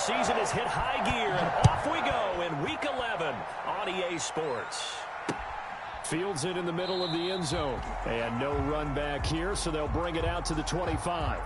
season has hit high gear, and off we go in Week 11 on EA Sports. Fields it in the middle of the end zone. And no run back here, so they'll bring it out to the 25.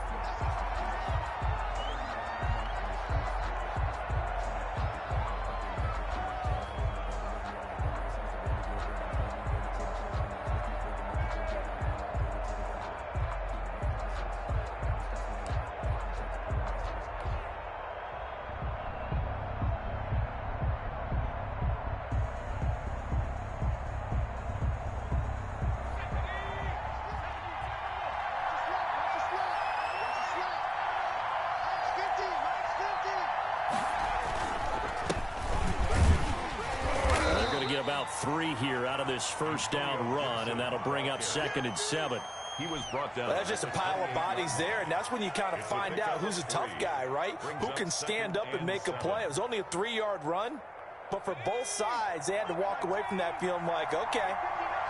About 3 here out of this first down run, and that'll bring up 2nd and 7. He was brought down. Well, that's just a pile of bodies there, and that's when you kind of find out who's a tough guy, right? Who can stand up and make a play. It was only a 3-yard run, but for both sides, they had to walk away from that feeling like, okay,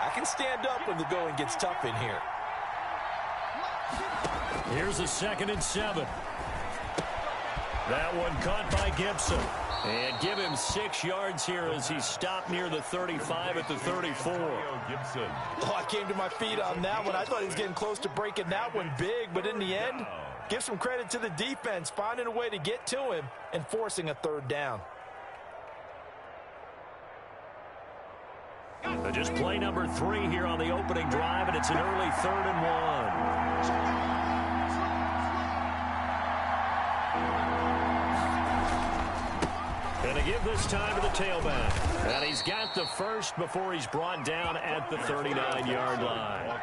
I can stand up when the going gets tough in here. Here's a 2nd and 7. That one caught by Gibson. And give him 6 yards here as he stopped near the 35 at the 34. Oh, I came to my feet on that one. I thought he was getting close to breaking that one big, but in the end, give some credit to the defense, finding a way to get to him and forcing a 3rd down. Just play number 3 here on the opening drive, and it's an early 3rd and 1. And to give this time to the tailback. And he's got the first before he's brought down at the 39-yard line.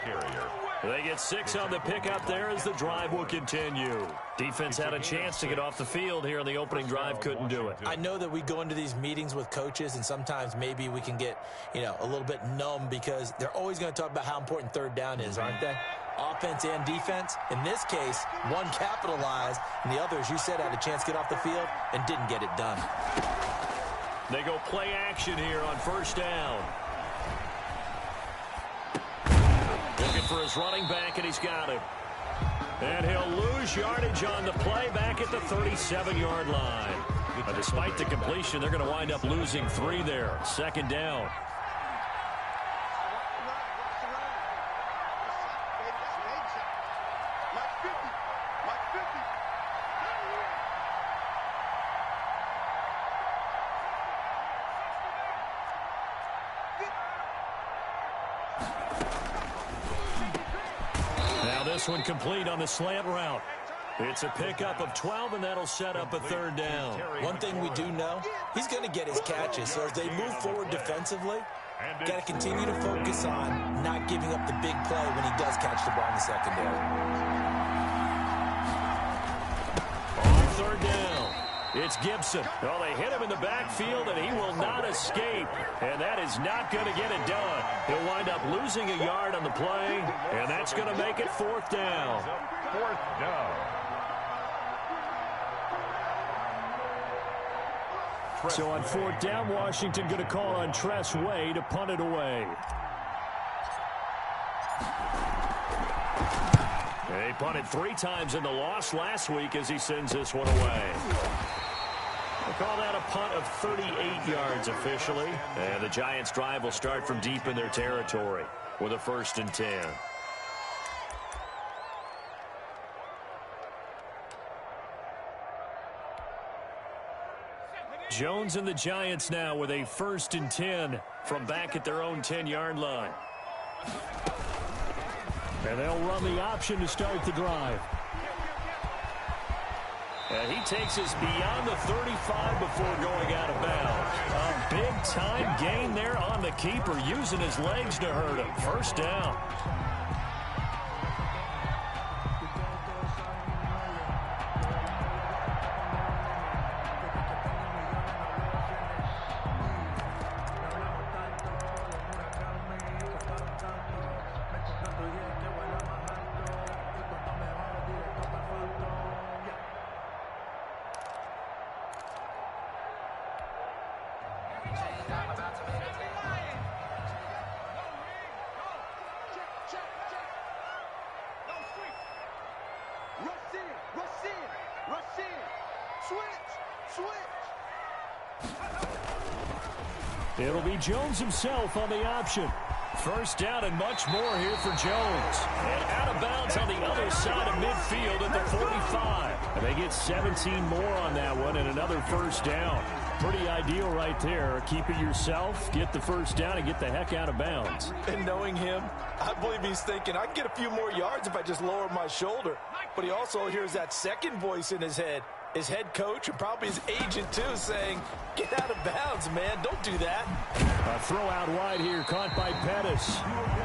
They get 6 on the pickup there as the drive will continue. Defense had a chance to get off the field here on the opening drive, couldn't do it. I know that we go into these meetings with coaches, and sometimes maybe we can get, a little bit numb because they're always going to talk about how important 3rd down is, aren't they? Offense and defense. In this case, one capitalized, and the other, as you said, had a chance to get off the field and didn't get it done. They go play action here on 1st down. Looking for his running back, and he's got him. And he'll lose yardage on the play back at the 37-yard line. But despite the completion, they're going to wind up losing 3 there. 2nd down. This one complete on the slant route. It's a pickup of 12, and that'll set up a 3rd down. One thing we do know, he's going to get his catches. So as they move forward defensively, got to continue to focus on not giving up the big play when he does catch the ball in the secondary. On 3rd down, it's Gibson. Well, they hit him in the backfield, and he will not escape. And that is not going to get it done. He'll wind up losing a yard on the play, and that's going to make it 4th down. 4th down. So on 4th down, Washington going to call on Tress Way to punt it away. They punted 3 times in the loss last week as he sends this one away. We'll call that a punt of 38 yards officially. And the Giants' drive will start from deep in their territory with a 1st and 10. Jones and the Giants now with a 1st and 10 from back at their own 10-yard line. And they'll run the option to start the drive. And he takes us beyond the 35 before going out of bounds. A big-time gain there on the keeper, using his legs to hurt him. 1st down. It'll be Jones himself on the option. First down and much more here for Jones. And out of bounds on the other side of midfield at the 45. And they get 17 more on that one and another first down. Pretty ideal right there. Keep it yourself, get the first down, and get the heck out of bounds. And knowing him, I believe he's thinking, I can get a few more yards if I just lower my shoulder. But he also hears that second voice in his head. His head coach and probably his agent, too, saying, get out of bounds, man. Don't do that. A throw out wide here, caught by Pettis.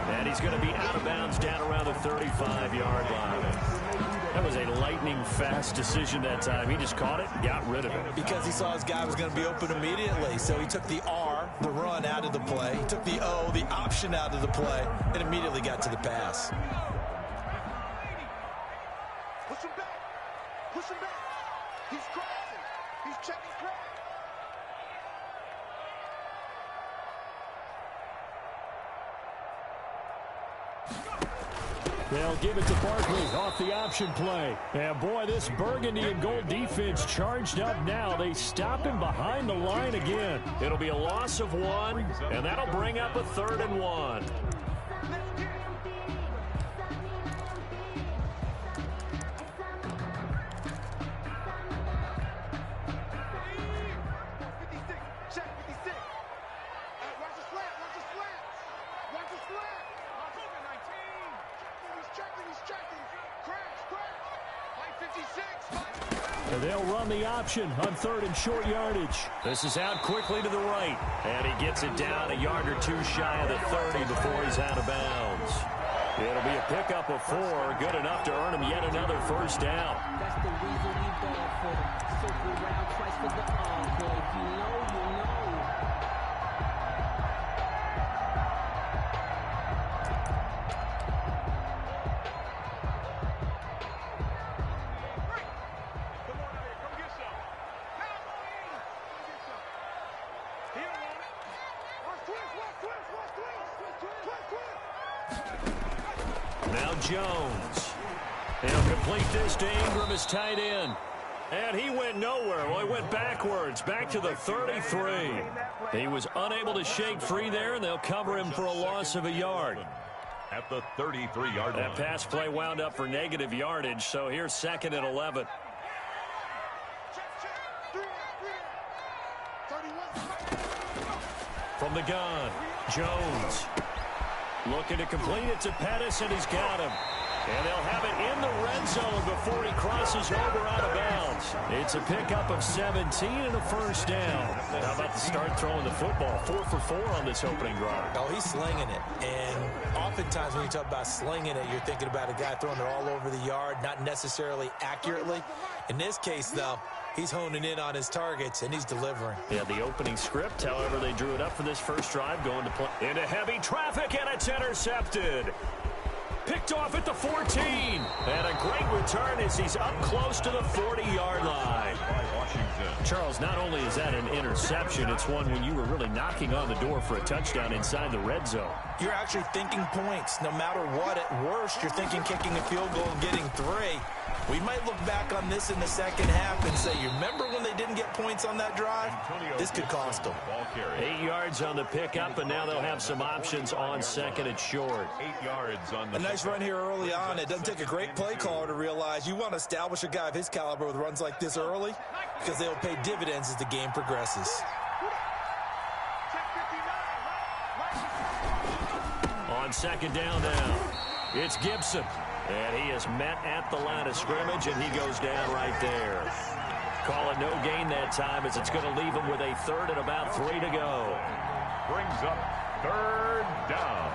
And he's going to be out of bounds down around the 35-yard line. That was a lightning-fast decision that time. He just caught it and got rid of it. Because he saw his guy was going to be open immediately. So he took the R, the run, out of the play. He took the O, the option, out of the play, and immediately got to the pass. Push him back. Push him back. He's crossing. He's checking crack. They'll give it to Barkley off the option play. And boy, this burgundy and gold defense charged up now. They stop him behind the line again. It'll be a loss of 1, and that'll bring up a 3rd and 1. And they'll run the option on 3rd and short yardage. This is out quickly to the right. And he gets it down a yard or 2 shy of the 30 before he's out of bounds. It'll be a pickup of 4, good enough to earn him yet another first down. That's the reason we ball for them. Circle around twice for the encore. If you know, you know. Now Jones. He'll complete this to Ingram as tight end. And he went nowhere. Well, he went backwards, back to the 33. He was unable to shake free there, and they'll cover him for a loss of a yard. At the 33-yard line. That pass play wound up for negative yardage, so here's 2nd and 11. From the gun, Jones. Looking to complete it to Pettis, and he's got him. And they'll have it in the red zone before he crosses over out of bounds. It's a pickup of 17 and a first down. How about the start throwing the football? 4 for 4 on this opening drive. Oh, he's slinging it. And oftentimes when you talk about slinging it, you're thinking about a guy throwing it all over the yard, not necessarily accurately. In this case, though, he's honing in on his targets, and he's delivering. Yeah, the opening script, however, they drew it up for this first drive, going to play into heavy traffic, and it's intercepted. Picked off at the 14. And a great return as he's up close to the 40-yard line. Charles, not only is that an interception, it's one when you were really knocking on the door for a touchdown inside the red zone. You're actually thinking points. No matter what, at worst, you're thinking kicking a field goal and getting 3. We might look back on this in the second half and say, you remember when they didn't get points on that drive? This could cost them. 8 yards on the pickup, and now they'll have some options on 2nd and short. 8 yards on the A nice run here early on. It doesn't take a great play caller to realize you want to establish a guy of his caliber with runs like this early because they'll pay dividends as the game progresses. On 2nd down now, it's Gibson. And he is met at the line of scrimmage, and he goes down right there. Call it no gain that time as it's going to leave him with a 3rd and about 3 to go. brings up 3rd down.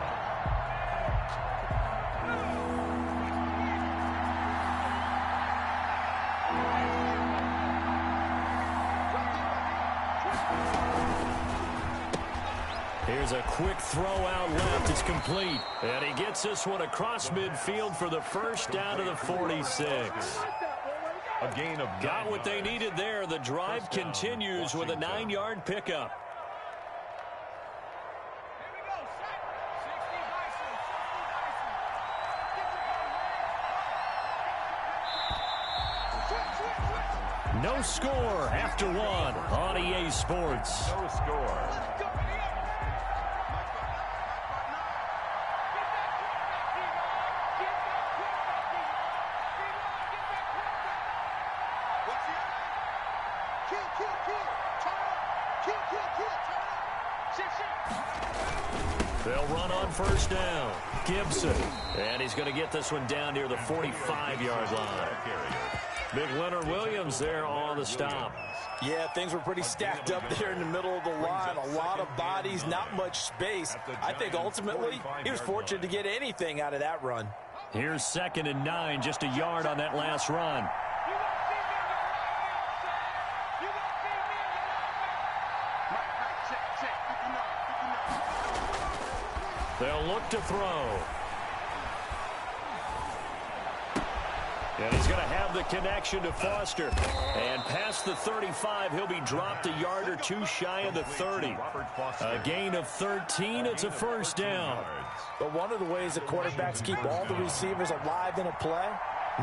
Here's a quick throw out left. It's complete. And he gets this one across midfield for the first down to the 46. A gain of Got what they needed there. The drive continues with a 9-yard pickup. No score after one on EA Sports. No score. They'll run on first down. Gibson. And he's going to get this one down near the 45-yard line. Big Leonard Williams there on the stop. Yeah, things were pretty stacked up there in the middle of the line. A lot of bodies, not much space. I think ultimately he was fortunate to get anything out of that run. Here's 2nd and 9, just a yard on that last run. They'll look to throw. And he's going to have the connection to Foster. And past the 35, he'll be dropped a yard or two shy of the 30. A gain of 13. It's a first down. But one of the ways that quarterbacks keep all the receivers alive in a play,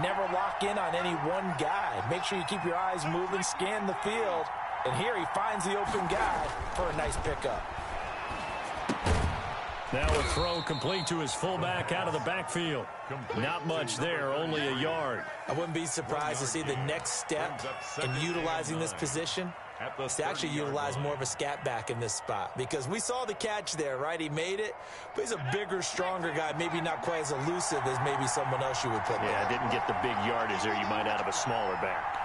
never lock in on any one guy. Make sure you keep your eyes moving, scan the field. And here he finds the open guy for a nice pickup. Now a throw complete to his fullback out of the backfield. Not much there, only a yard. I wouldn't be surprised to see the next step in utilizing this position is to actually utilize more of a scat back in this spot. Because we saw the catch there, right? He made it, but he's a bigger, stronger guy, maybe not quite as elusive as maybe someone else you would put there. Yeah, didn't get the big yardage there you might out of a smaller back.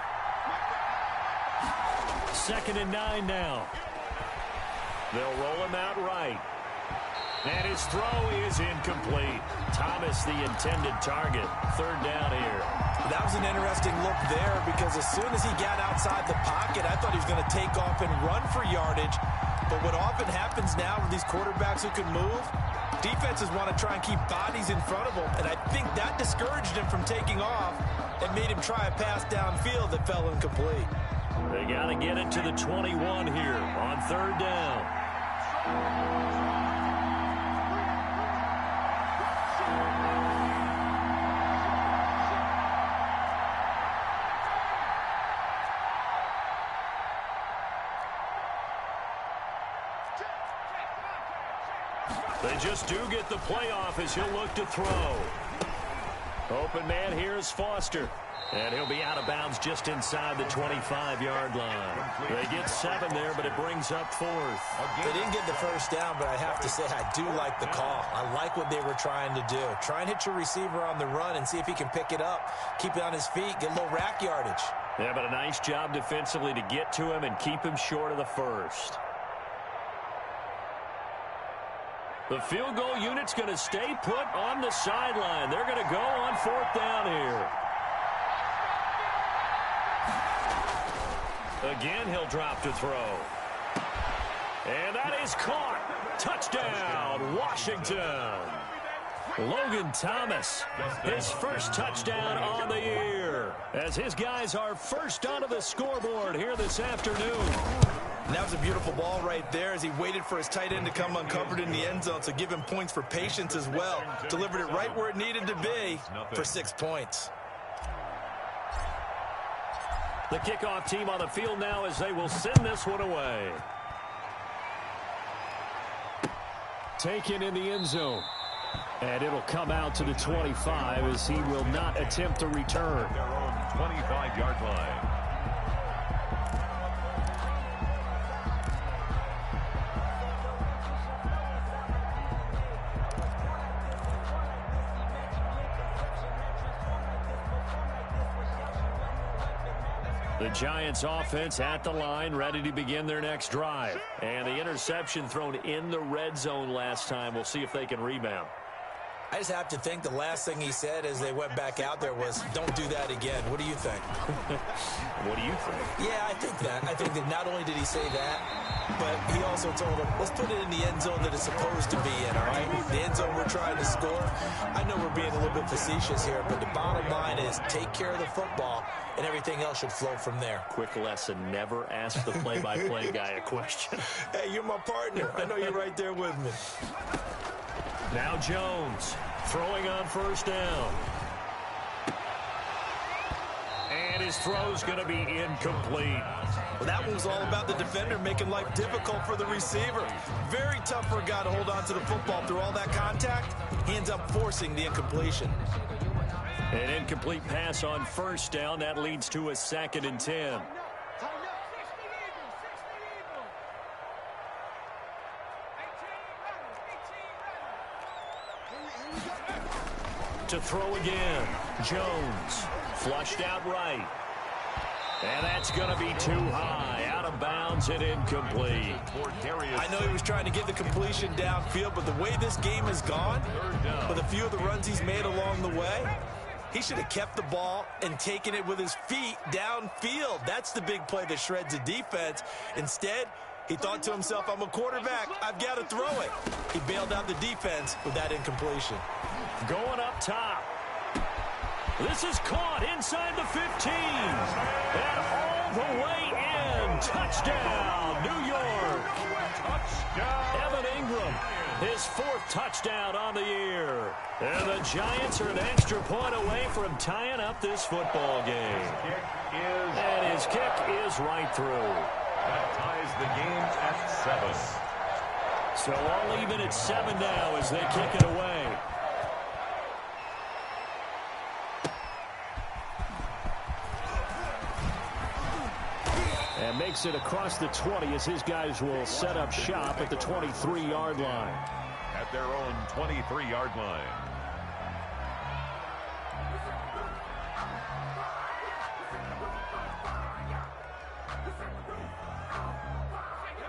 2nd and 9 now. They'll roll him out right. And his throw is incomplete. Thomas, the intended target. 3rd down here. That was an interesting look there because as soon as he got outside the pocket, I thought he was going to take off and run for yardage. But what often happens now with these quarterbacks who can move, defenses want to try and keep bodies in front of them. And I think that discouraged him from taking off and made him try a pass downfield that fell incomplete. They got to get it to the 21 here on 3rd down. They just do get the playoff as he'll look to throw. Open man here is Foster. And he'll be out of bounds just inside the 25-yard line. They get 7 there, but it brings up 4th. They didn't get the first down, but I have to say I do like the call. I like what they were trying to do. Try and hit your receiver on the run and see if he can pick it up. Keep it on his feet, get a little rack yardage. Yeah, but a nice job defensively to get to him and keep him short of the first. The field goal unit's going to stay put on the sideline. They're going to go on 4th down here. Again, he'll drop to throw. And that is caught. Touchdown, Washington. Logan Thomas, his first touchdown on the year, as his guys are first onto the scoreboard here this afternoon. And that was a beautiful ball right there as he waited for his tight end to come uncovered in the end zone, so give him points for patience as well. Delivered it right where it needed to be for 6 points. The kickoff team on the field now as they will send this one away. Taken in the end zone. And it'll come out to the 25 as he will not attempt to return. Their own 25-yard line. The Giants offense at the line, ready to begin their next drive. And the interception thrown in the red zone last time. We'll see if they can rebound. I just have to think the last thing he said as they went back out there was, don't do that again. What do you think? What do you think? Yeah, I think that. I think that not only did he say that, but he also told him, let's put it in the end zone that it's supposed to be in, all right? The end zone we're trying to score. I know we're being a little bit facetious here, but the bottom line is take care of the football, and everything else should flow from there. Quick lesson, never ask the play-by-play guy a question. Hey, you're my partner. I know you're right there with me. Now Jones throwing on first down. And his His throw's going to be incomplete. Well, that one was all about the defender making life difficult for the receiver. Very tough for a guy to hold on to the football through all that contact. He ends up forcing the incompletion. An incomplete pass on first down. That leads to a 2nd and 10. To throw again. Jones flushed out right. And that's going to be too high. Out of bounds and incomplete. I know he was trying to get the completion downfield, but the way this game has gone, with a few of the runs he's made along the way, he should have kept the ball and taken it with his feet downfield. That's the big play that shreds the defense. Instead, he thought to himself, I'm a quarterback. I've got to throw it. He bailed out the defense with that incompletion. Going up top. This is caught inside the 15. And all the way in. Touchdown, New York. Evan Ingram, his 4th touchdown on the year. And the Giants are an extra point away from tying up this football game. And his kick is right through. That ties the game at 7. So all even at 7 now as they kick it away. And makes it across the 20 as his guys will set up shop at the 23-yard line. At their own 23-yard line.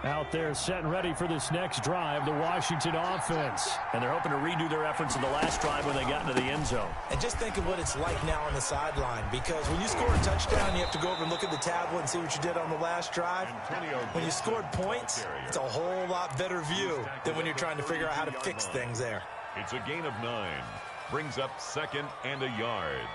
Out there set and ready for this next drive, the Washington offense. And they're hoping to redo their efforts in the last drive when they got into the end zone. And just think of what it's like now on the sideline, because when you score a touchdown, you have to go over and look at the tablet and see what you did on the last drive. When you scored points, it's a whole lot better view than when you're trying to figure out how to fix things there. It's a gain of 9. Brings up 2nd and a yard.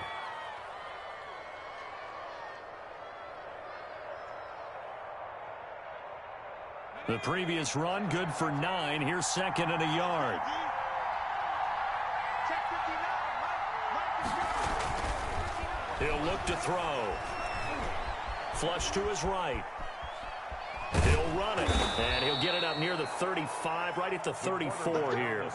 The previous run, good for 9. Here's 2nd and a yard. He'll look to throw. Flush to his right. He'll run it, and he'll get it up near the 35, right at the 34 here.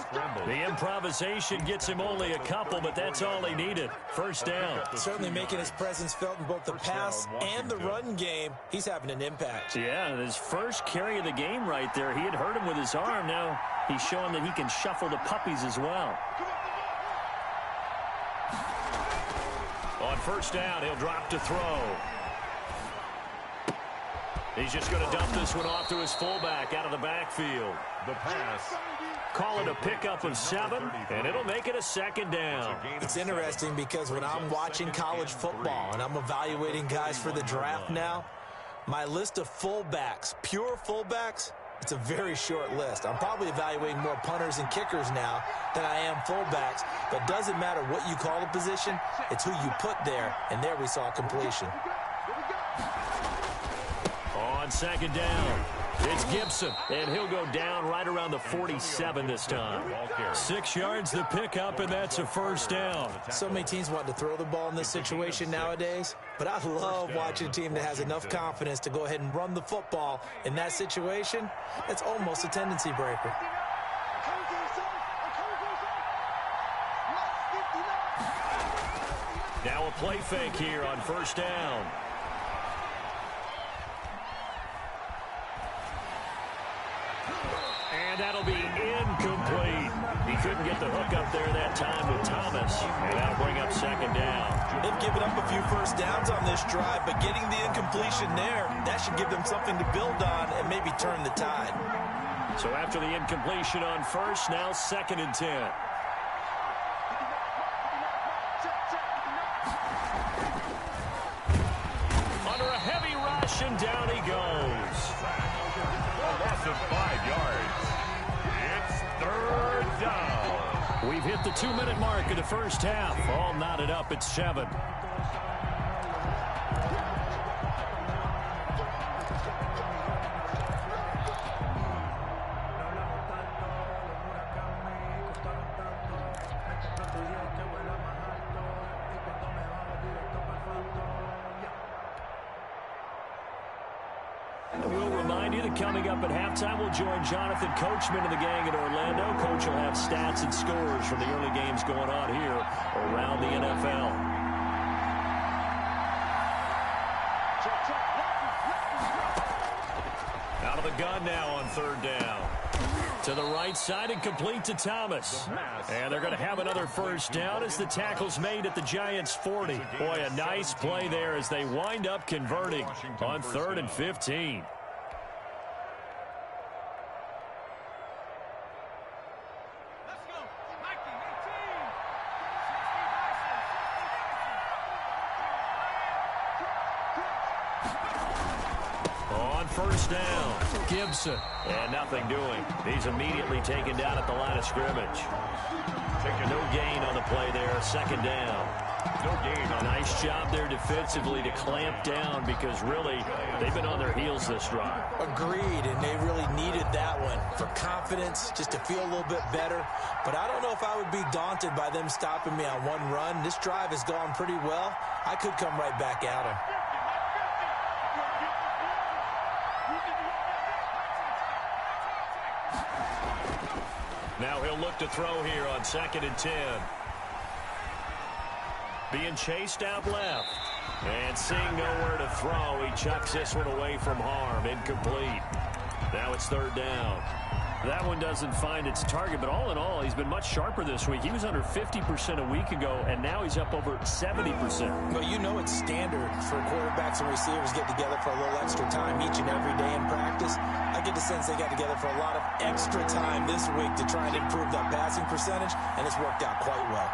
The improvisation gets him only a couple, but that's all he needed. First down. Certainly making his presence felt in both the pass and the run game. He's having an impact. Yeah, his first carry of the game right there. He had hurt him with his arm. Now he's showing that he can shuffle the puppies as well. On first down, he'll drop to throw. He's just going to dump this one off to his fullback out of the backfield. The pass. Call it a pickup of 7, and it'll make it a 2nd down. It's interesting because when I'm watching college football and I'm evaluating guys for the draft now, my list of fullbacks, pure fullbacks, it's a very short list. I'm probably evaluating more punters and kickers now than I am fullbacks, but it doesn't matter what you call a position, it's who you put there, and there we saw completion. On 2nd down, it's Gibson, and he'll go down right around the 47 this time. 6 yards the pickup, and that's a first down. So many teams want to throw the ball in this situation nowadays, but I love watching a team that has enough confidence to go ahead and run the football in that situation. That's almost a tendency breaker. Now a play fake here on first down. And that'll be incomplete. He couldn't get the hook up there that time with Thomas. And that'll bring up 2nd down. They've given up a few first downs on this drive, but getting the incompletion there, that should give them something to build on and maybe turn the tide. So after the incompletion on first, now 2nd and 10. Under a heavy rush, and down he goes. A loss of 5 yards. It's 3rd down. We've hit the 2-minute mark of the first half. All knotted up at 7. remind you that coming up at halftime, we'll join Jonathan Coachman and the gang in Orlando. Coach will have stats and scores from the early games going on here around the NFL. Out of the gun now on third down. To the right side and complete to Thomas. And they're going to have another first down as the tackle's made at the Giants' 40. Boy, a nice play there as they wind up converting on 3rd and 15. First down, Gibson. And nothing doing. He's immediately taken down at the line of scrimmage. No gain on the play there. Second down. No gain. Nice job there defensively to clamp down because really they've been on their heels this drive. Agreed, and they really needed that one for confidence, just to feel a little bit better. But I don't know if I would be daunted by them stopping me on one run. This drive has gone pretty well. I could come right back at them. Now he'll look to throw here on 2nd and 10. Being chased out left. And seeing nowhere to throw, he chucks this one away from harm. Incomplete. Now it's 3rd down. That one doesn't find its target, but all in all, he's been much sharper this week. He was under 50% a week ago, and now he's up over 70%. Well, you know it's standard for quarterbacks and receivers get together for a little extra time each and every day in practice. I get the sense they got together for a lot of extra time this week to try and improve that passing percentage, and it's worked out quite well.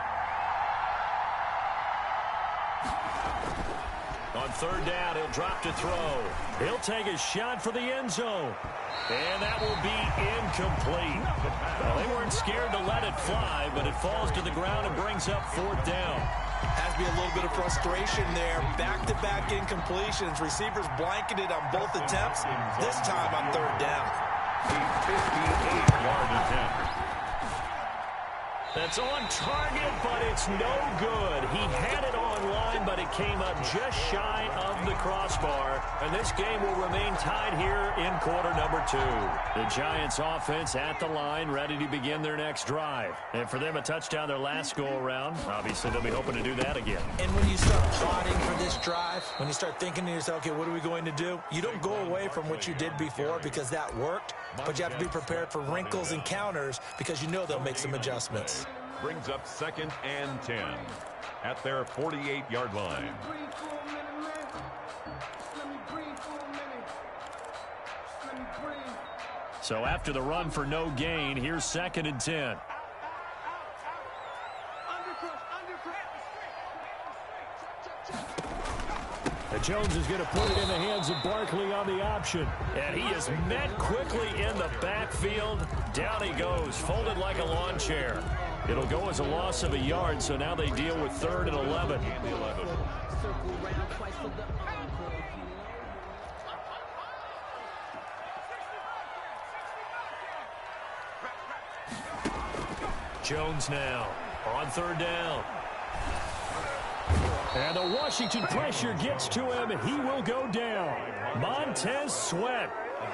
On 3rd down, he'll drop to throw. He'll take a shot for the end zone. And that will be incomplete. Well, they weren't scared to let it fly, but it falls to the ground and brings up 4th down. Has to be a little bit of frustration there. Back-to-back incompletions. Receivers blanketed on both attempts, this time on 3rd down. 58-yard attempt. That's on target, but it's no good. He had it on line, but it came up just shy of the crossbar. And this game will remain tied here in quarter number 2. The Giants offense at the line, ready to begin their next drive. And for them, a touchdown their last go-around. Obviously, they'll be hoping to do that again. And when you start plotting for this drive, when you start thinking to yourself, okay, what are we going to do? You don't go away from what you did before because that worked, but you have to be prepared for wrinkles and counters because you know they'll make some adjustments. Brings up 2nd and 10 at their 48-yard line. So after the run for no gain, here's 2nd and 10. Jones is going to put it in the hands of Barkley on the option. And he is met quickly in the backfield. Down he goes, folded like a lawn chair. It'll go as a loss of a yard, so now they deal with 3rd and 11. Jones now on 3rd down. And the Washington pressure gets to him, and he will go down. Montez Sweat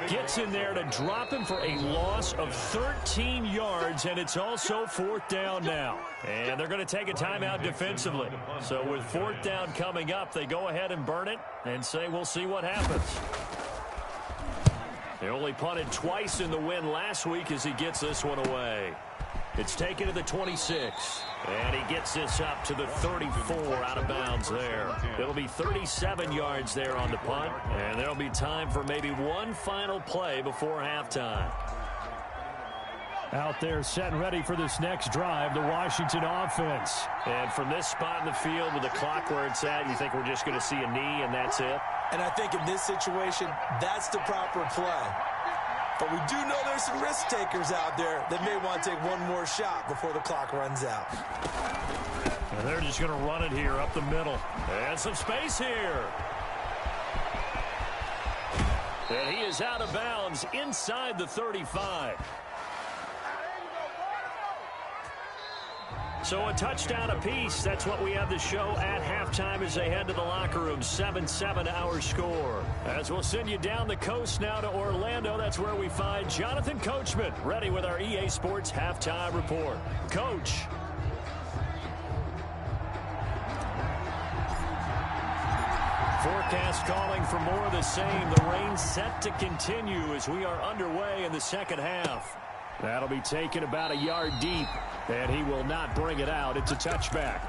gets in there to drop him for a loss of 13 yards, and it's also 4th down now. And they're going to take a timeout defensively. So with 4th down coming up, they go ahead and burn it and say we'll see what happens. They only punted twice in the win last week as he gets this one away. It's taken to the 26, and he gets this up to the 34 out of bounds there. It'll be 37 yards there on the punt, and there'll be time for maybe one final play before halftime. Out there set and ready for this next drive, the Washington offense. And from this spot in the field with the clock where it's at, you think we're just going to see a knee and that's it? And I think in this situation, that's the proper play. But we do know there's some risk takers out there that may want to take one more shot before the clock runs out. And they're just going to run it here up the middle. And some space here. And he is out of bounds inside the 35. So a touchdown apiece. That's what we have the show at halftime as they head to the locker room. 7-7 our score. As we'll send you down the coast now to Orlando. That's where we find Jonathan Coachman ready with our EA Sports halftime report. Coach. Forecast calling for more of the same. The rain set to continue as we are underway in the second half. That'll be taken about a yard deep, and he will not bring it out. It's a touchback.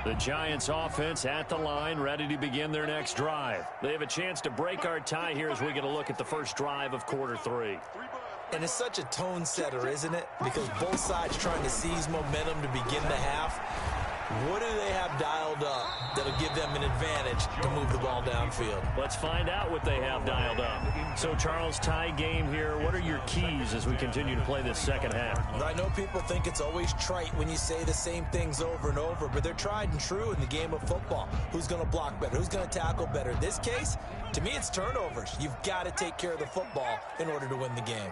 The Giants offense at the line, ready to begin their next drive. They have a chance to break our tie here as we get a look at the first drive of quarter 3. And it's such a tone setter, isn't it? Because both sides trying to seize momentum to begin the half. What do they have dialed up that'll give them an advantage to move the ball downfield? Let's find out what they have dialed up. So, Charles, tie game here. What are your keys as we continue to play this second half? I know people think it's always trite when you say the same things over and over, but they're tried and true in the game of football. Who's going to block better? Who's going to tackle better? In this case, to me, it's turnovers. You've got to take care of the football in order to win the game.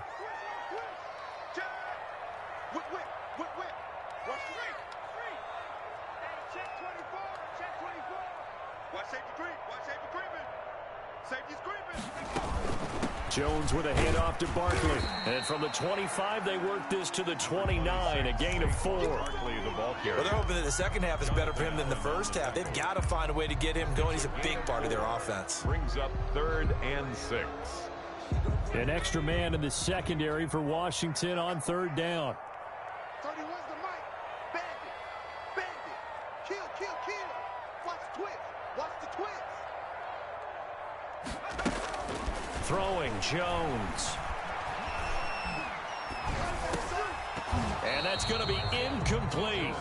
Jones with a handoff to Barkley. And from the 25, they work this to the 29, a gain of 4. Well, they're hoping that the second half is better for him than the first half. They've got to find a way to get him going. He's a big part of their offense. Brings up 3rd and 6. An extra man in the secondary for Washington on 3rd down. 31's the mic. Bandit. Kill. Watch the twist. Throwing, Jones. And that's going to be incomplete.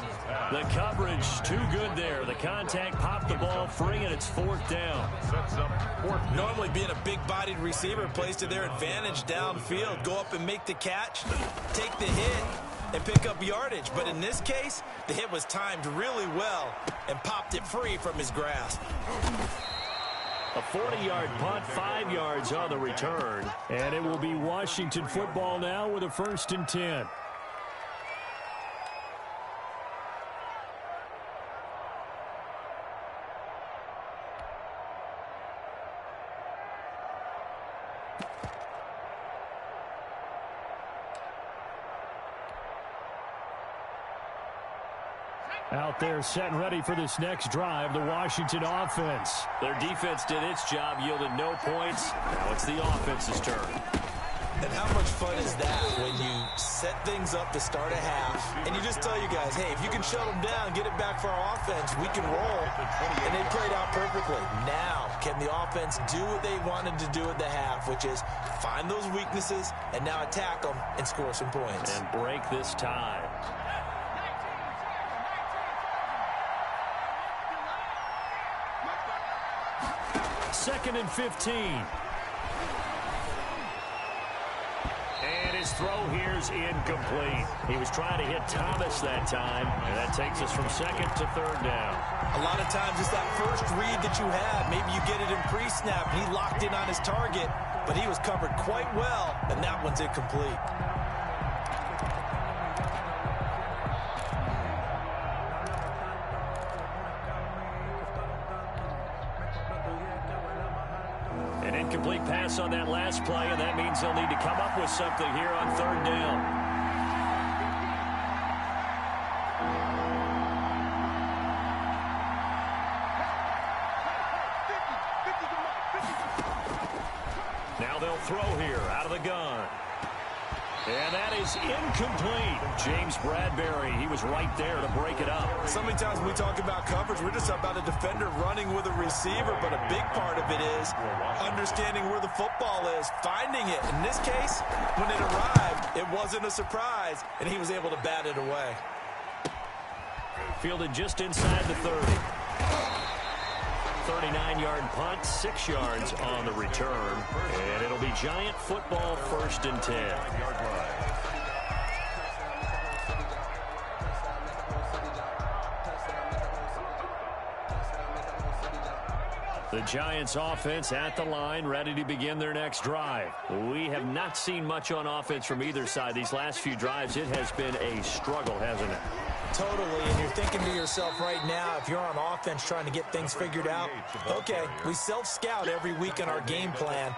The coverage too good there. The contact popped the ball free, and it's 4th down. Normally being a big-bodied receiver plays to their advantage downfield. Go up and make the catch, take the hit, and pick up yardage. But in this case, the hit was timed really well and popped it free from his grasp. A 40-yard punt, 5 yards on the return. And it will be Washington football now with a 1st and 10. Out there set and ready for this next drive, the Washington offense. Their defense did its job, yielded no points. Now it's the offense's turn. And how much fun is that when you set things up to start a half and you just tell you guys, hey, if you can shut them down, get it back for our offense, we can roll. And they played out perfectly. Now, can the offense do what they wanted to do at the half, which is find those weaknesses and now attack them and score some points. And break this tie. 2nd and 15. And his throw here's incomplete. He was trying to hit Thomas that time, and that takes us from 2nd to 3rd down. A lot of times it's that first read that you have. Maybe you get it in pre-snap, and he locked in on his target, but he was covered quite well, and that one's incomplete. An incomplete pass on that last play, and that means they'll need to come up with something here on 3rd down. Now they'll throw here out of the gun. And that is incomplete. James Bradbury, he was right there to break it up. So many times when we talk about coverage, we're just about a defender running with a receiver, but a big part of it is understanding where the football is, finding it. In this case, when it arrived, it wasn't a surprise, and he was able to bat it away. Fielded just inside the 30. 39-yard punt, 6 yards on the return. And it'll be Giant football, 1st and 10. The Giants offense at the line, ready to begin their next drive. We have not seen much on offense from either side. These last few drives, it has been a struggle, hasn't it? Totally, and you're thinking to yourself right now, if you're on offense trying to get things figured out, okay, we self-scout every week in our game plan.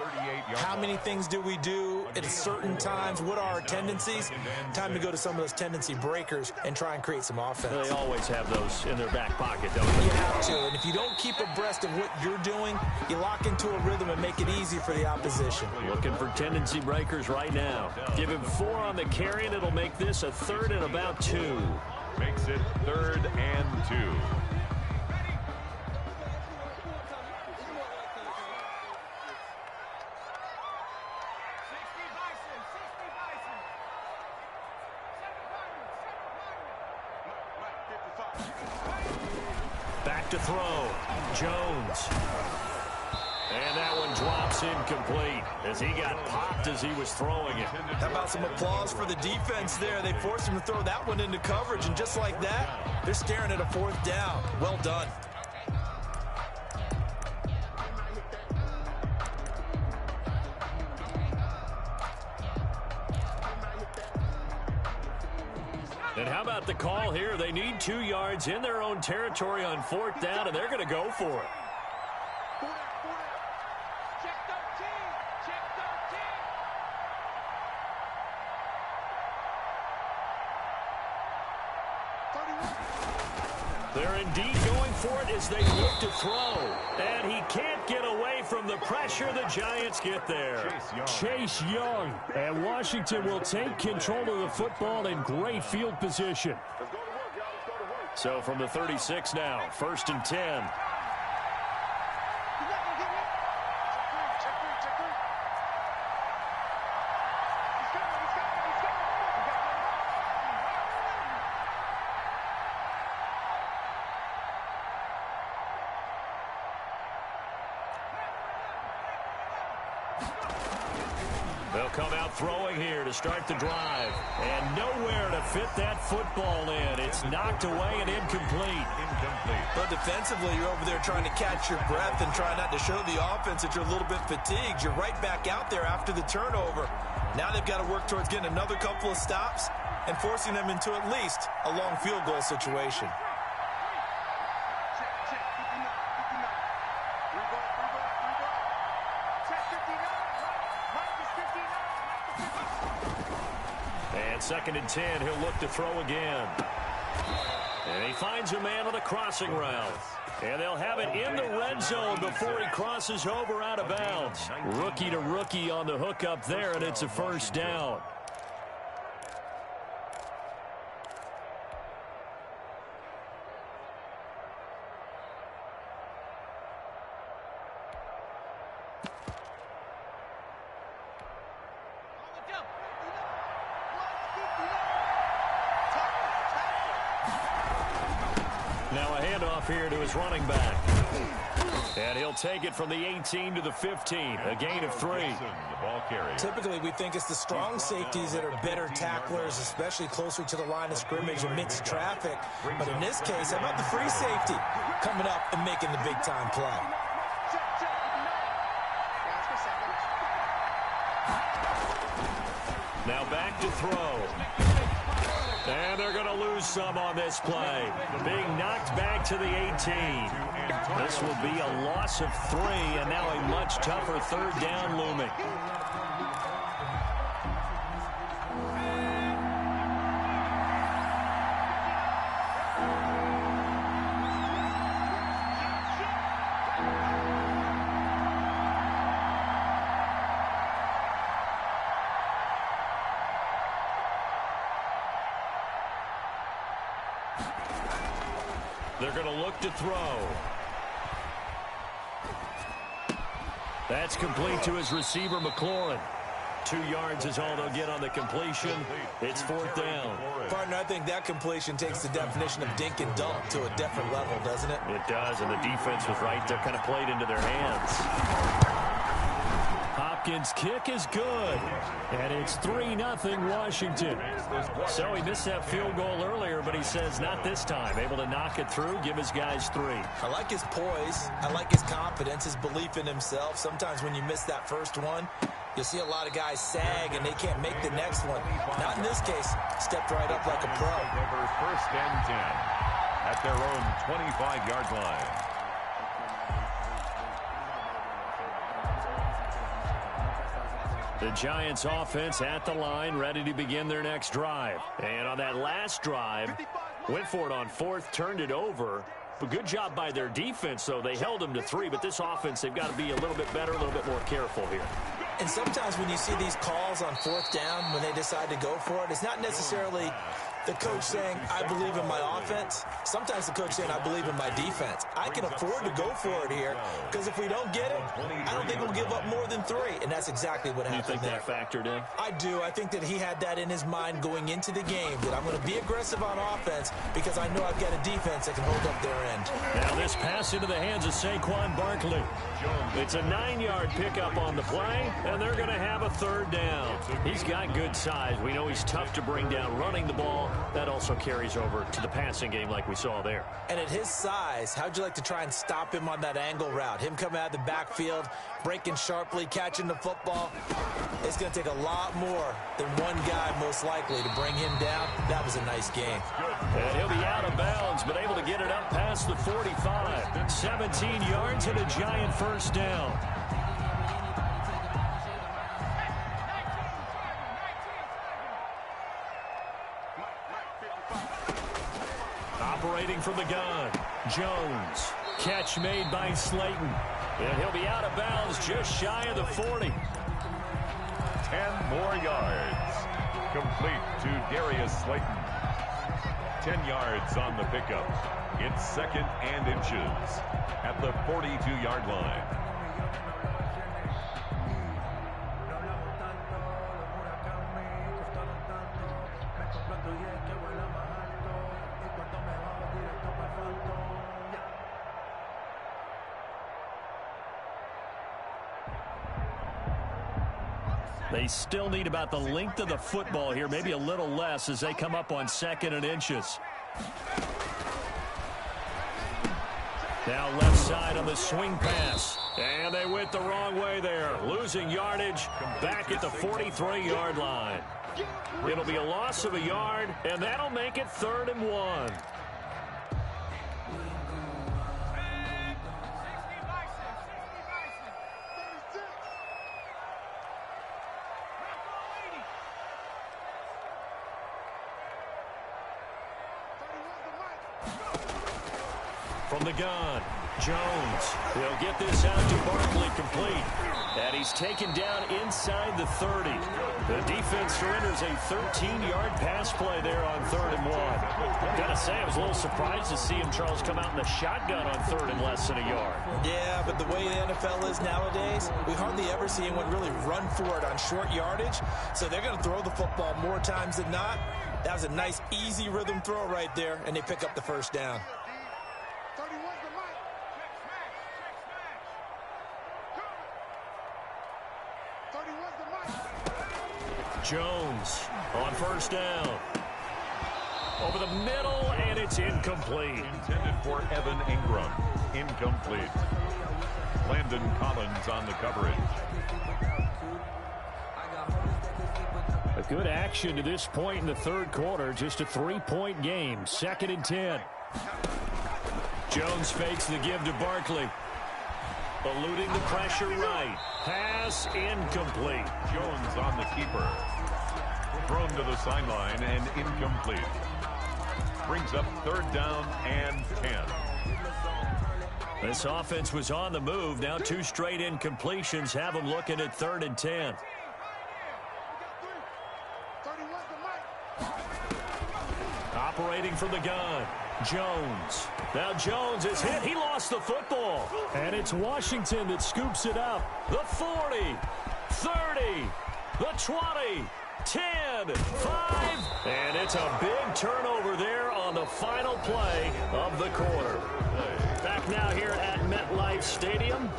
How many things do we do at certain times? What are our tendencies? Time to go to some of those tendency breakers and try and create some offense. They always have those in their back pocket, don't they? You have to, and if you don't keep abreast of what you're doing, you lock into a rhythm and make it easy for the opposition. Looking for tendency breakers right now. Give him 4 on the carry, and it'll make this a 3rd and about 2. Makes it 3rd and 2. Back to throw. Jones. And that one drops incomplete as he got popped as he was throwing it. How about some applause for the defense there? They forced him to throw that one into coverage, and just like that, they're staring at a 4th down. Well done. And how about the call here? They need 2 yards in their own territory on 4th down, and they're going to go for it. They're indeed going for it as they look to throw. And he can't get away from the pressure. The Giants get there. Chase Young. And Washington will take control of the football in great field position. So from the 36 now, 1st and 10. They'll come out throwing here to start the drive. And nowhere to fit that football in. It's knocked away and incomplete. But defensively, you're over there trying to catch your breath and try not to show the offense that you're a little bit fatigued. You're right back out there after the turnover. Now they've got to work towards getting another couple of stops and forcing them into at least a long field goal situation. And 2nd and 10, he'll look to throw again. And he finds a man on a crossing route. And they'll have it in the red zone before he crosses over out of bounds. Rookie to rookie on the hook up there, and it's a 1st down. Now a handoff here to his running back. And he'll take it from the 18 to the 15, a gain of 3. Typically, we think it's the strong safeties that are better tacklers, especially closer to the line of scrimmage amidst traffic. But in this case, how about the free safety coming up and making the big-time play? Now back to throw. And they're going to lose some on this play. Being knocked back to the 18. This will be a loss of 3, and now a much tougher 3rd down looming. They're going to look to throw. That's complete to his receiver, McLaurin. 2 yards is all they'll get on the completion. It's 4th down. Partner, I think that completion takes the definition of dink and dunk to a different level, doesn't it? It does, and the defense was right there, kind of played into their hands. Hopkins' kick is good, and it's 3-0 Washington. So he missed that field goal earlier, but he says not this time. Able to knock it through, give his guys 3. I like his poise. I like his confidence, his belief in himself. Sometimes when you miss that first one, you'll see a lot of guys sag, and they can't make the next one. Not in this case. Stepped right up like a pro. First and 10 at their own 25-yard line. The Giants offense at the line, ready to begin their next drive. And on that last drive, went for it on 4th, turned it over. But good job by their defense, though. They held them to 3, but this offense, they've got to be a little bit better, a little bit more careful here. And sometimes when you see these calls on 4th down, when they decide to go for it, it's not necessarily the coach saying, I believe in my offense. Sometimes the coach saying, I believe in my defense. I can afford to go for it here, because if we don't get it, I don't think we'll give up more than 3. And that's exactly what happened. You think that factored in? I do. I think that he had that in his mind going into the game, that I'm going to be aggressive on offense because I know I've got a defense that can hold up their end. Now this pass into the hands of Saquon Barkley. It's a 9-yard pickup on the play, and they're going to have a 3rd down. He's got good size. We know he's tough to bring down running the ball. That also carries over to the passing game like we saw there. And at his size, how'd you like to try and stop him on that angle route? Him coming out of the backfield, breaking sharply, catching the football. It's going to take a lot more than one guy, most likely, to bring him down. That was a nice game. And he'll be out of bounds, but able to get it up past the 45. 17 yards and a Giant first down. Operating from the gun, Jones. Catch made by Slayton. And he'll be out of bounds just shy of the 40. 10 more yards. Complete to Darius Slayton. 10 yards on the pickup. It's 2nd and inches at the 42-yard line. They still need about the length of the football here, maybe a little less as they come up on 2nd and inches. Now left side on the swing pass. And they went the wrong way there. Losing yardage back at the 43-yard line. It'll be a loss of a yard, and that'll make it 3rd and 1. From the gun, Jones. He'll get this out to Barkley complete. And he's taken down inside the 30. The defense surrenders a 13-yard pass play there on 3rd and 1. Gotta say, I was a little surprised to see him, Charles, come out in the shotgun on 3rd and less than a yard. Yeah, but the way the NFL is nowadays, we hardly ever see anyone really run for it on short yardage. So they're going to throw the football more times than not. That was a nice, easy rhythm throw right there, and they pick up the first down. Jones on first down. Over the middle, and it's incomplete. Intended for Evan Ingram. Incomplete. Landon Collins on the coverage. A good action to this point in the 3rd quarter. Just a 3-point game. 2nd and 10. Jones fakes the give to Barkley. Eluding the pressure right. Pass incomplete. Jones on the keeper. Thrown to the sideline and incomplete. Brings up 3rd down and 10. This offense was on the move. Now 2 straight incompletions have them looking at 3rd and 10. Operating from the gun, Jones. Now Jones is hit. He lost the football. And it's Washington that scoops it up. The 40, 30, the 20, 10, 5, and it's a big turnover there on the final play of the quarter. Back now here at MetLife Stadium.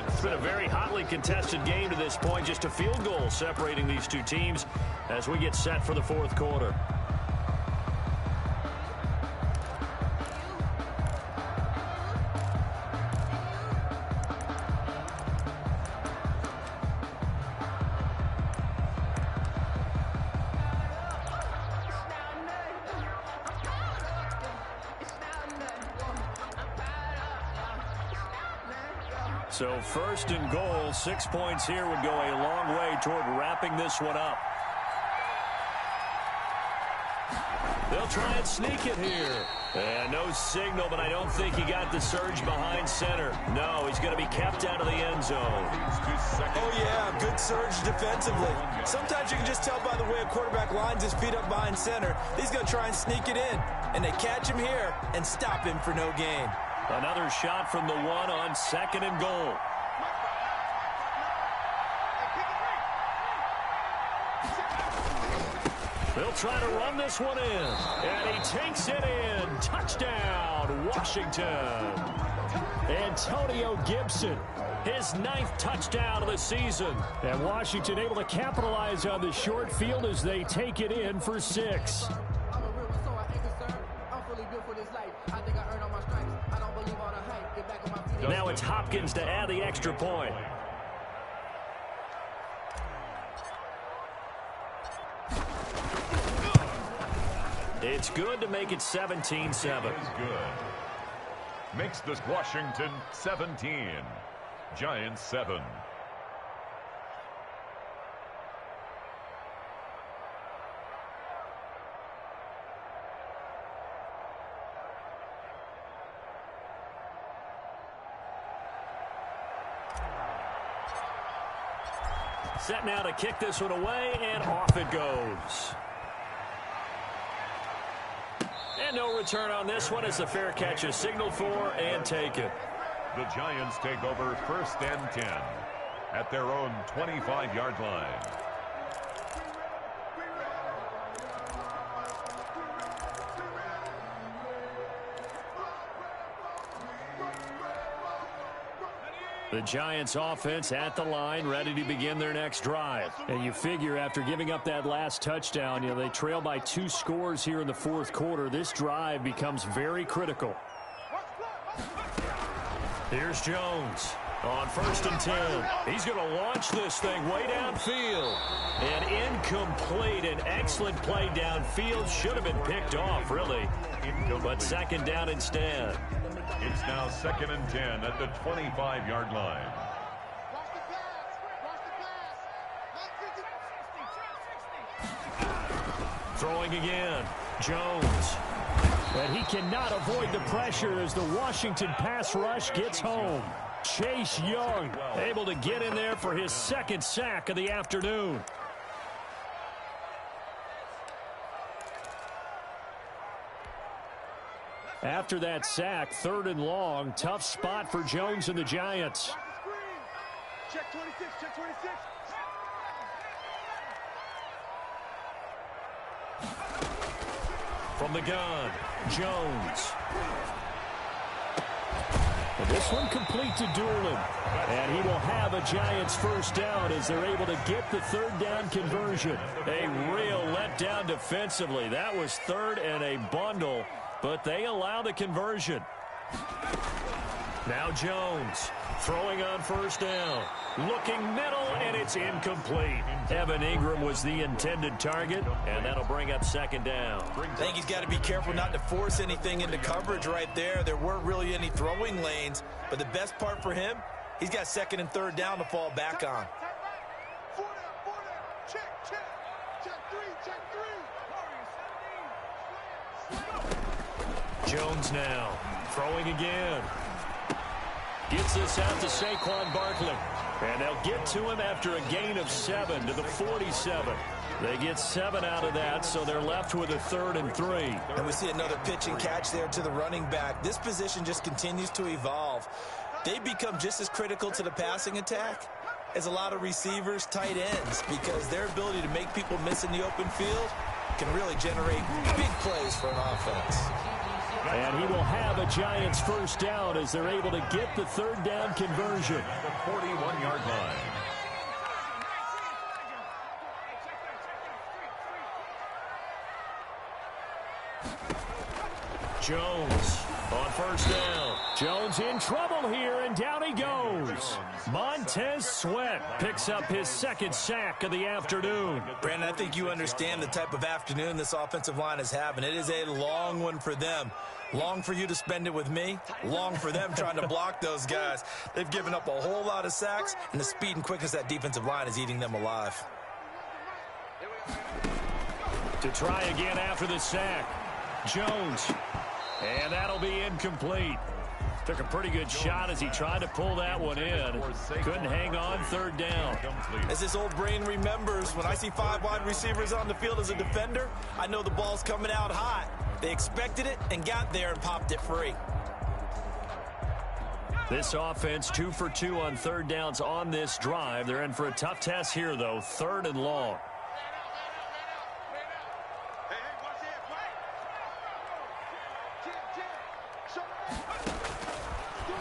It's been a very hotly contested game to this point. Just a field goal separating these two teams as we get set for the fourth quarter. So first and goal, 6 points here would go a long way toward wrapping this one up. They'll try and sneak it here. And no signal, but I don't think he got the surge behind center. No, he's going to be kept out of the end zone. Oh, yeah, good surge defensively. Sometimes you can just tell by the way a quarterback lines his feet up behind center. He's going to try and sneak it in. And they catch him here and stop him for no gain. Another shot from the one on second and goal. They'll try to run this one in. And he takes it in. Touchdown, Washington. Antonio Gibson, his 9th touchdown of the season. And Washington able to capitalize on the short field as they take it in for 6. Now it's Hopkins to add the extra point. It's good to make it 17-7. Good. Makes this Washington 17. Giants 7. Set now to kick this one away, and off it goes. And no return on this one as the fair catch is signaled for and taken. The Giants take over 1st and 10 at their own 25-yard line. The Giants offense at the line, ready to begin their next drive. And you figure after giving up that last touchdown, they trail by 2 scores here in the fourth quarter. This drive becomes very critical. Here's Jones on 1st and 10. He's going to launch this thing way downfield. And incomplete. An excellent play downfield. Should have been picked off, really. But second down instead. It's now 2nd and 10 at the 25-yard line. Throwing again. Jones. And he cannot avoid the pressure as the Washington pass rush gets home. Chase Young able to get in there for his 2nd sack of the afternoon. After that sack, 3rd and long, tough spot for Jones and the Giants. Check 26, check 26. From the gun, Jones. And this one complete to Doolin. And he will have a Giants 1st down as they're able to get the 3rd down conversion. A real letdown defensively. That was 3rd and a bundle. But they allow the conversion. Now Jones throwing on 1st down. Looking middle, and it's incomplete. Evan Ingram was the intended target, and that'll bring up 2nd down. I think he's got to be careful not to force anything into coverage right there. There weren't really any throwing lanes, but the best part for him, he's got 2nd and 3rd down to fall back on. Check 3, check 3. Jones now throwing again. Gets this out to Saquon Barkley. And they'll get to him after a gain of 7 to the 47. They get 7 out of that, so they're left with a 3rd and 3. And we see another pitch and catch there to the running back. This position just continues to evolve. They become just as critical to the passing attack is a lot of receivers, tight ends, because their ability to make people miss in the open field can really generate big plays for an offense. And he will have a Giants first down as they're able to get the third down conversion. The 41-yard line. Jones on first down. Jones in trouble here, and down he goes. Montez Sweat picks up his second sack of the afternoon. Brandon, I think you understand the type of afternoon this offensive line is having. It is a long one for them. Long for you to spend it with me. Long for them trying to block those guys. They've given up a whole lot of sacks, and the speed and quickness of that defensive line is eating them alive. To try again after the sack. Jones. And that'll be incomplete. Took a pretty good shot as he tried to pull that one in. Couldn't hang on third down. As this old brain remembers, when I see 5 wide receivers on the field as a defender, I know the ball's coming out hot. They expected it and got there and popped it free. This offense 2 for 2 on third downs on this drive. They're in for a tough test here, though. 3rd and long.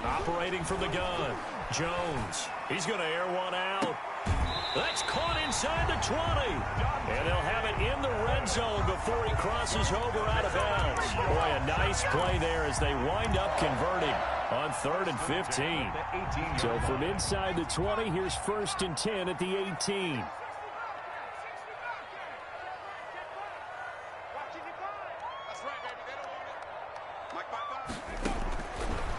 Operating from the gun, Jones. He's going to air one out. That's caught inside the 20. And they'll have it in the red zone before he crosses over out of bounds. Boy, a nice play there as they wind up converting on 3rd and 15. So from inside the 20, here's 1st and 10 at the 18.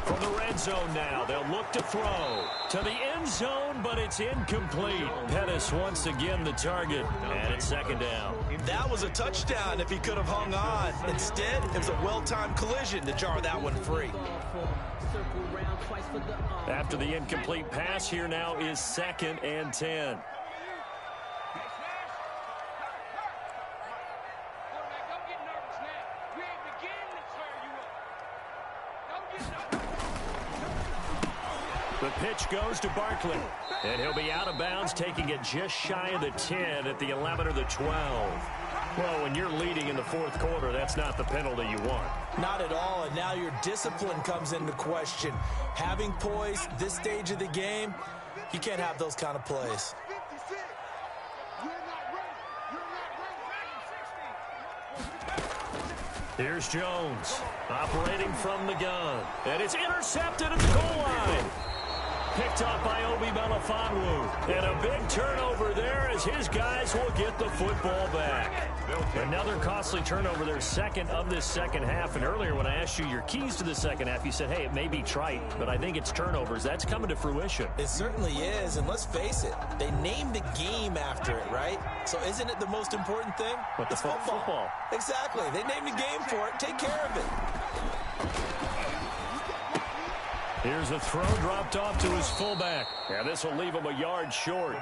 From the red zone now, they'll look to throw to the end zone, but it's incomplete. Pettis once again the target, and it's 2nd down. That was a touchdown if he could have hung on. Instead, it was a well-timed collision to jar that one free. After the incomplete pass, here now is 2nd and 10. The pitch goes to Barkley, and he'll be out of bounds, taking it just shy of the 10 at the 11 or the 12. Well, when you're leading in the 4th quarter, that's not the penalty you want. Not at all, and now your discipline comes into question. Having poise this stage of the game, you can't have those kind of plays. Here's Jones, operating from the gun, and it's intercepted at the goal line. Picked up by Obi Melifonwu. And a big turnover there as his guys will get the football back. Another costly turnover, their 2nd of this second half. And earlier when I asked you your keys to the second half, you said, hey, it may be trite, but I think it's turnovers. That's coming to fruition. It certainly is, and let's face it, they named the game after it, right? So isn't it the most important thing? But it's football. Exactly. They named the game for it. Take care of it. Here's a throw dropped off to his fullback. Yeah, this will leave him a yard short.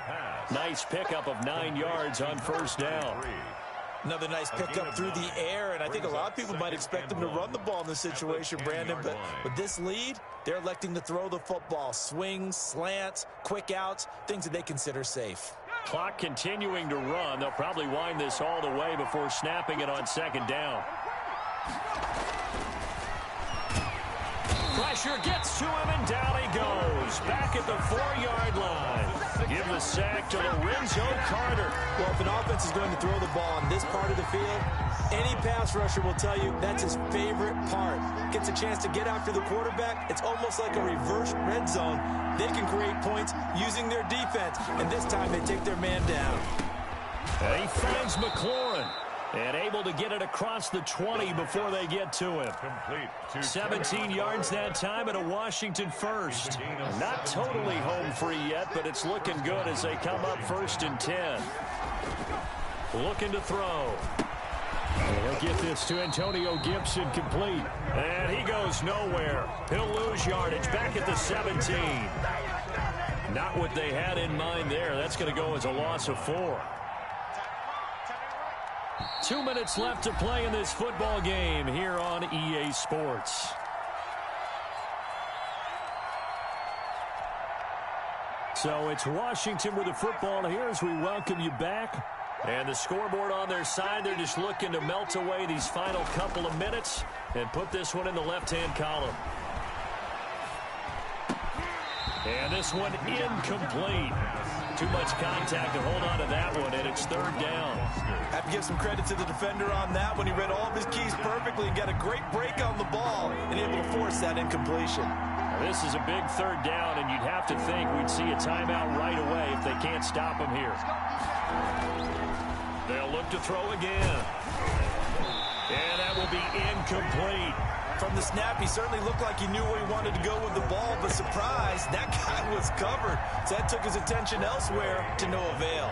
Nice pickup of 9 yards on 1st down. Another nice pickup through the air, and I think a lot of people might expect them to run the ball in this situation, Brandon, but with this lead, they're electing to throw the football. Swings, slants, quick outs, things that they consider safe. Clock continuing to run. They'll probably wind this all the way before snapping it on 2nd down. Pressure gets to him, and down he goes. Back at the 4-yard line. Give the sack to Lorenzo Carter. Well, if an offense is going to throw the ball on this part of the field, any pass rusher will tell you that's his favorite part. Gets a chance to get after the quarterback. It's almost like a reverse red zone. They can create points using their defense, and this time they take their man down. And he finds McLaurin. And able to get it across the 20 before they get to him. 17 yards that time and a Washington first. Not totally home free yet, but it's looking good as they come up 1st and 10. Looking to throw. And he'll get this to Antonio Gibson complete. And he goes nowhere. He'll lose yardage back at the 17. Not what they had in mind there. That's going to go as a loss of 4. 2 minutes left to play in this football game here on EA Sports. So it's Washington with the football here as we welcome you back. And the scoreboard on their side, they're just looking to melt away these final couple of minutes and put this one in the left-hand column. And this one incomplete. Too much contact to hold on to that one, and it's third down. Have to give some credit to the defender on that one. He read all of his keys perfectly and got a great break on the ball and able to force that incompletion. Now, this is a big third down, and you'd have to think we'd see a timeout right away if they can't stop him here. They'll look to throw again. And that will be incomplete. From the snap, he certainly looked like he knew where he wanted to go with the ball, but surprise, that guy was covered. So that took his attention elsewhere to no avail.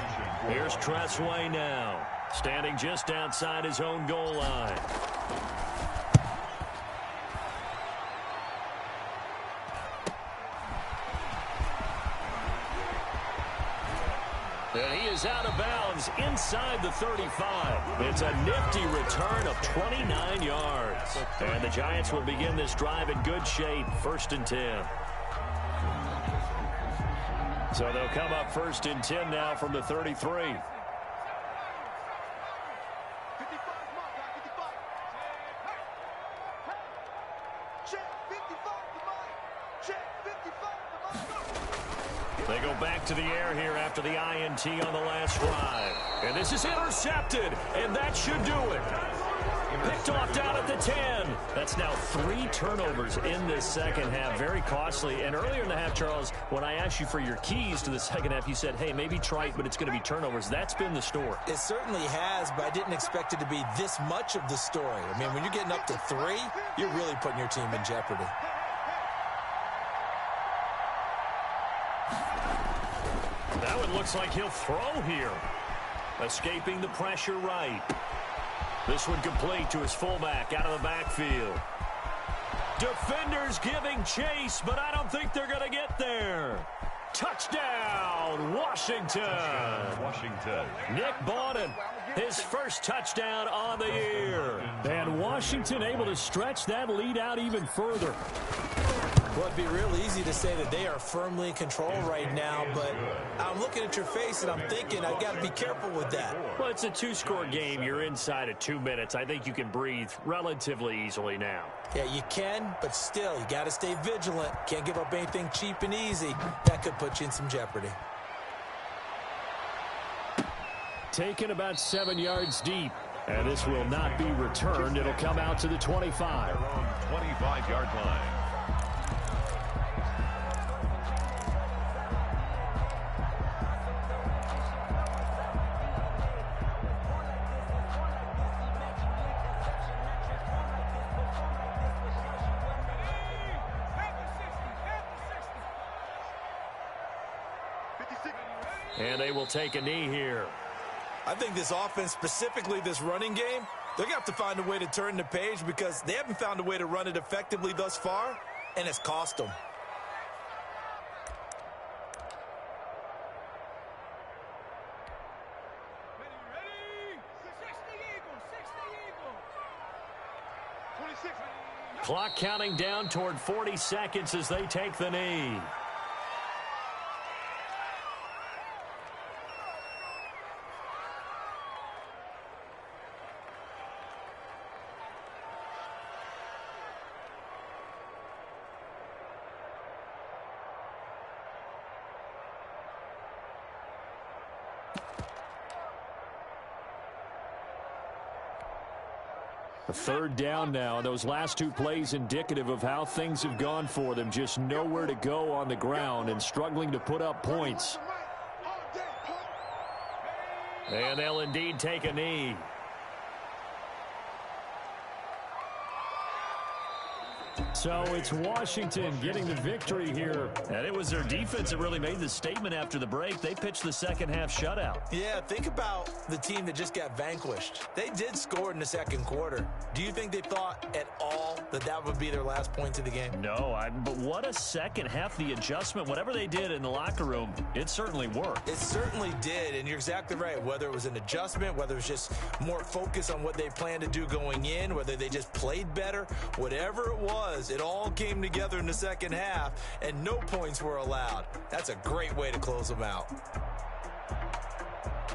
Here's Tressway now, standing just outside his own goal line. And he is out of bounds inside the 35. It's a nifty return of 29 yards. And the Giants will begin this drive in good shape, 1st and 10. So they'll come up 1st and 10 now from the 33. They go back to the air here after the INT on the last drive. And this is intercepted, and that should do it. Picked off down at the 10. That's now 3 turnovers in this second half. Very costly. And earlier in the half, Charles, when I asked you for your keys to the second half, you said, hey, maybe trite, but it's going to be turnovers. That's been the story. It certainly has, but I didn't expect it to be this much of the story. I mean, when you're getting up to 3, you're really putting your team in jeopardy. That one looks like he'll throw here. Escaping the pressure right. This one complete to his fullback out of the backfield. Defenders giving chase, but I don't think they're going to get there. Touchdown, Washington. Washington. Nick Bawden, his first touchdown on the year. And Washington able to stretch that lead out even further. Well, it'd be real easy to say that they are firmly in control right now, but I'm looking at your face and I'm thinking I've got to be careful with that. Well, it's a 2-score game. You're inside of 2 minutes. I think you can breathe relatively easily now. Yeah, you can, but still, you got to stay vigilant. Can't give up anything cheap and easy. That could put you in some jeopardy. Taken about 7 yards deep. And this will not be returned. It'll come out to the 25. 25-yard line. And they will take a knee here. I think this offense, specifically this running game, they're going to have to find a way to turn the page because they haven't found a way to run it effectively thus far, and it's cost them. Clock counting down toward 40 seconds as they take the knee. A third down now, and those last 2 plays indicative of how things have gone for them. Just nowhere to go on the ground and struggling to put up points. And they'll indeed take a knee. So it's Washington getting the victory here. And it was their defense that really made the statement after the break. They pitched the second half shutout. Yeah, think about the team that just got vanquished. They did score in the second quarter. Do you think they thought at all that that would be their last point of the game? No, but what a second half. The adjustment, whatever they did in the locker room, it certainly worked. It certainly did, and you're exactly right. Whether it was an adjustment, whether it was just more focus on what they planned to do going in, whether they just played better, whatever it was, because it all came together in the second half, and no points were allowed. That's a great way to close them out.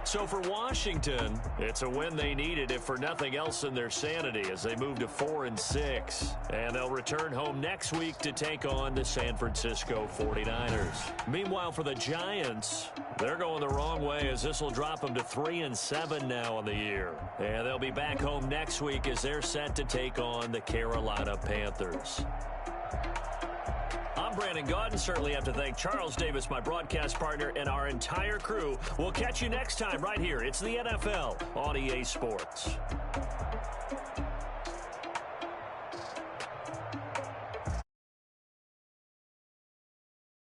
So for Washington, it's a win they needed, if for nothing else in their sanity, as they move to 4-6. And they'll return home next week to take on the San Francisco 49ers. Meanwhile, for the Giants, they're going the wrong way, as this will drop them to 3-7 now on the year. And they'll be back home next week as they're set to take on the Carolina Panthers. I'm Brandon Gaudin. Certainly have to thank Charles Davis, my broadcast partner, and our entire crew. We'll catch you next time right here. It's the NFL on EA Sports.